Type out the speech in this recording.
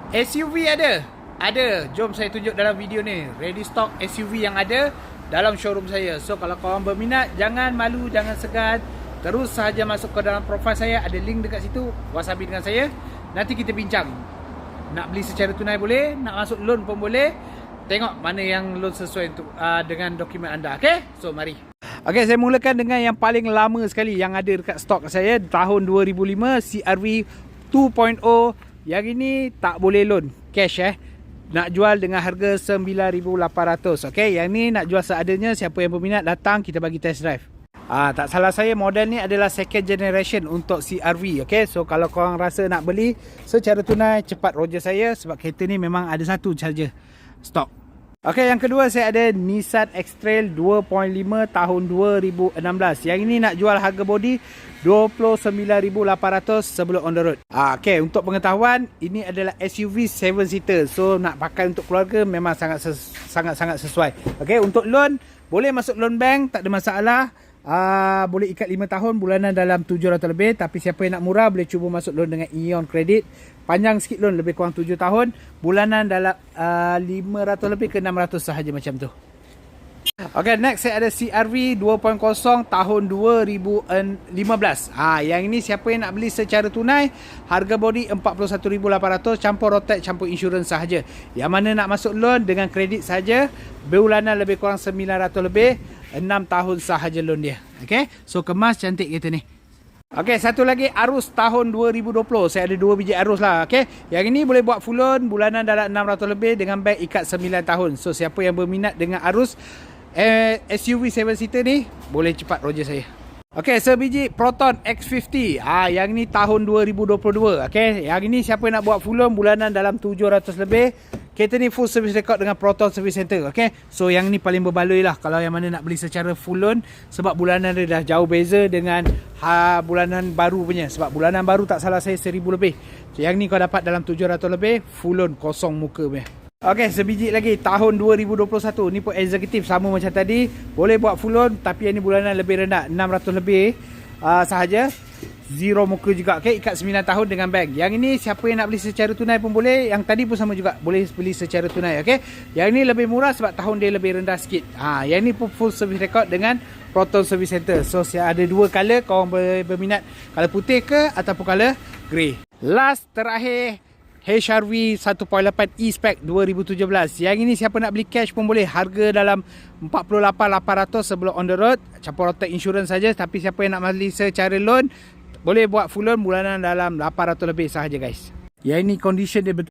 SUV ada. Jom saya tunjuk dalam video ni. Ready stock SUV yang ada dalam showroom saya. So kalau korang berminat, jangan malu, jangan segan. Terus sahaja masuk ke dalam profil saya. Ada link dekat situ. Wasabi dengan saya. Nanti kita bincang. Nak beli secara tunai boleh, nak masuk loan pun boleh. Tengok mana yang loan sesuai untuk dengan dokumen anda. Okay? So mari. Okay, saya mulakan dengan yang paling lama sekali yang ada dekat stok saya. Tahun 2005 CR-V 2.0. Yang ini tak boleh loan, cash nak jual dengan harga 9,800. Okay, yang ni nak jual seadanya. Siapa yang berminat datang, kita bagi test drive. Tak salah saya, model ni adalah second generation untuk CR-V. Okay, so kalau korang rasa nak beli secara tunai, cepat roger saya. Sebab kereta ni memang ada satu saja stok. Okay, yang kedua saya ada Nissan X-Trail 2.5 tahun 2016. Yang ini nak jual harga body 29,800 sebelum on the road. Okay, untuk pengetahuan, ini adalah SUV 7-seater. So nak pakai untuk keluarga memang sangat sesuai. Okay, untuk loan, boleh masuk loan bank, tak ada masalah. Boleh ikat 5 tahun, bulanan dalam 700 lebih. Tapi siapa yang nak murah, boleh cuba masuk loan dengan Ion Credit. Panjang sikit loan, lebih kurang 7 tahun. Bulanan dalam 500 lebih ke 600 sahaja macam tu. Okay, next saya ada CR-V 2.0 tahun 2015. Yang ini siapa yang nak beli secara tunai, harga body 41,800, campur rotek, campur insurans sahaja. Yang mana nak masuk loan dengan kredit sahaja, bulanan lebih kurang 900 lebih, 6 tahun sahaja loan dia. Okay, so kemas cantik kereta ni. Okay, satu lagi Arus tahun 2020. Saya ada 2 biji Arus lah. Okay, yang ini boleh buat full loan, bulanan dalam 600 lebih dengan bank ikat 9 tahun. So siapa yang berminat dengan Arus SUV 7-seater ni, boleh cepat roger saya. Okay, sebiji Proton X50. Yang ni tahun 2022. Okay, yang ini siapa yang nak buat full loan, bulanan dalam 700 lebih. Kereta ni full service record dengan Proton Service Center. Okay, so yang ni paling berbaloi lah kalau yang mana nak beli secara full loan. Sebab bulanan dia dah jauh beza dengan bulanan baru punya. Sebab bulanan baru tak salah saya 1,000 lebih. So, yang ni kau dapat dalam 700 lebih, full loan, kosong muka punya. Okay, sebiji lagi tahun 2021. Ni pun executive, sama macam tadi. Boleh buat full loan, tapi yang ni bulanan lebih rendah, 600 lebih sahaja. Zero muka juga. Okay, ikat 9 tahun dengan bank. Yang ini siapa yang nak beli secara tunai pun boleh. Yang tadi pun sama juga, boleh beli secara tunai. Okay, yang ini lebih murah sebab tahun dia lebih rendah sikit. Yang ini pun full service record dengan Proton Service Center. So ada 2 color, korang berminat color putih ke ataupun color grey. Last terakhir, HR-V 1.8 E-Spec 2017. Yang ini siapa nak beli cash pun boleh. Harga dalam 48,800 sebelum on the road. Campur rotek insurans saja. Tapi siapa yang nak beli secara loan, boleh buat full loan, bulanan dalam 800 lebih sahaja guys. Yang ini condition dia betul.